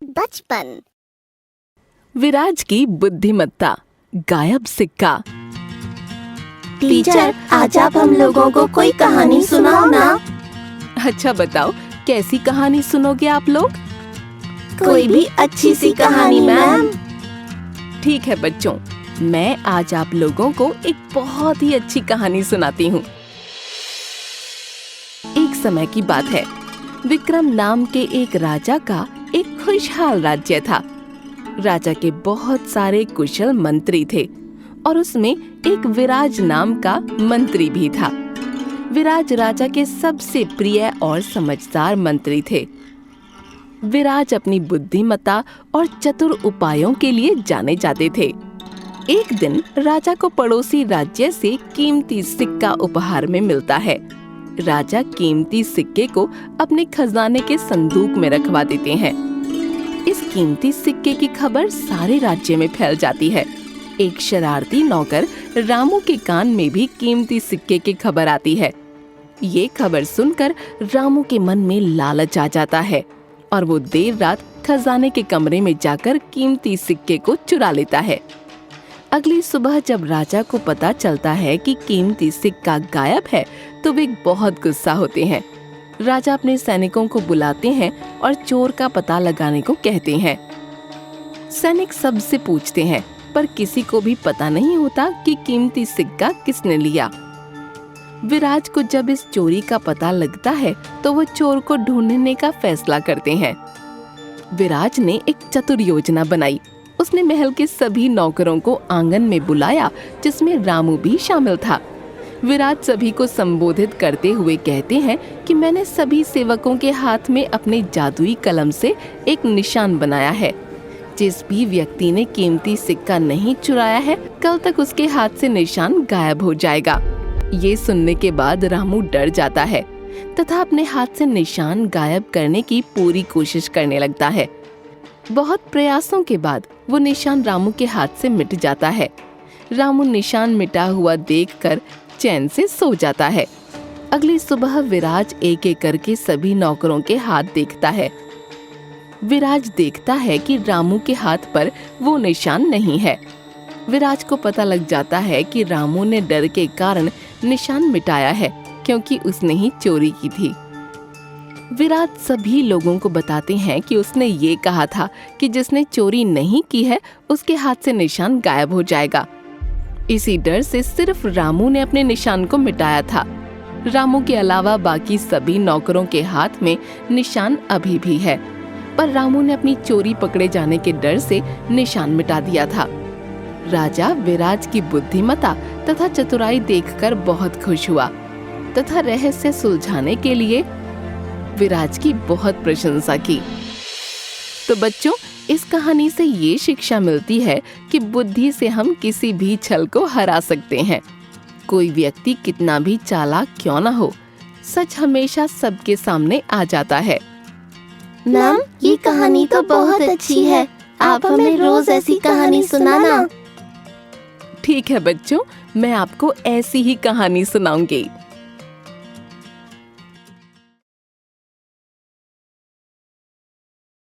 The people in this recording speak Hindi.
बचपन। विराज की बुद्धिमत्ता, गायब सिक्का। टीचर, आज आप हम लोगों को कोई कहानी सुनाओ ना। अच्छा बताओ, कैसी कहानी सुनोगे आप लोग? कोई भी अच्छी सी कहानी मैम। ठीक है बच्चों, मैं आज आप लोगों को एक बहुत ही अच्छी कहानी सुनाती हूँ। एक समय की बात है, विक्रम नाम के एक राजा का एक खुशहाल राज्य था। राजा के बहुत सारे कुशल मंत्री थे और उसमें एक विराज नाम का मंत्री भी था। विराज राजा के सबसे प्रिय और समझदार मंत्री थे। विराज अपनी बुद्धिमत्ता और चतुर उपायों के लिए जाने जाते थे। एक दिन राजा को पड़ोसी राज्य से कीमती सिक्का उपहार में मिलता है। राजा कीमती सिक्के को अपने खजाने के संदूक में रखवा देते हैं। इस कीमती सिक्के की खबर सारे राज्य में फैल जाती है। एक शरारती नौकर रामू के कान में भी कीमती सिक्के की खबर आती है। ये खबर सुनकर रामू के मन में लालच आ जाता है और वो देर रात खजाने के कमरे में जाकर कीमती सिक्के को चुरा लेता है। अगली सुबह जब राजा को पता चलता है कि कीमती सिक्का गायब है, तो वे बहुत गुस्सा होते हैं। राजा अपने सैनिकों को बुलाते हैं और चोर का पता लगाने को कहते हैं। सैनिक सबसे पूछते हैं, पर किसी को भी पता नहीं होता कि कीमती सिक्का किसने लिया। विराज को जब इस चोरी का पता लगता है, तो वो चोर को ढूंढने का फैसला करते हैं। विराज ने एक चतुर योजना बनाई। उसने महल के सभी नौकरों को आंगन में बुलाया, जिसमें रामू भी शामिल था। विराज सभी को संबोधित करते हुए कहते हैं कि मैंने सभी सेवकों के हाथ में अपने जादुई कलम से एक निशान बनाया है। जिस भी व्यक्ति ने कीमती सिक्का नहीं चुराया है, कल तक उसके हाथ से निशान गायब हो जाएगा। ये सुनने के बाद रामू डर जाता है तथा अपने हाथ से निशान गायब करने की पूरी कोशिश करने लगता है। बहुत प्रयासों के बाद वो निशान रामू के हाथ से मिट जाता है। रामू निशान मिटा हुआ देखकर चैन से सो जाता है। अगली सुबह विराज एक एक करके सभी नौकरों के हाथ देखता है। विराज देखता है कि रामू के हाथ पर वो निशान नहीं है। विराज को पता लग जाता है कि रामू ने डर के कारण निशान मिटाया है, क्योंकि उसने ही चोरी की थी। विराज सभी लोगों को बताते हैं कि उसने ये कहा था कि जिसने चोरी नहीं की है, उसके हाथ से निशान गायब हो जाएगा। इसी डर से सिर्फ रामू ने अपने निशान को मिटाया था। रामू के अलावा बाकी सभी नौकरों के हाथ में निशान अभी भी है, पर रामू ने अपनी चोरी पकड़े जाने के डर से निशान मिटा दिया था। राजा विराज की बुद्धिमत्ता तथा चतुराई देखकर बहुत खुश हुआ तथा रहस्य सुलझाने के लिए विराज की बहुत प्रशंसा की। तो बच्चों, इस कहानी से ये शिक्षा मिलती है कि बुद्धि से हम किसी भी छल को हरा सकते हैं। कोई व्यक्ति कितना भी चालाक क्यों ना हो, सच हमेशा सबके सामने आ जाता है। मैम, ये कहानी तो बहुत अच्छी है। आप हमें रोज ऐसी कहानी सुनाना। ठीक है बच्चों, मैं आपको ऐसी ही कहानी सुनाऊंगी।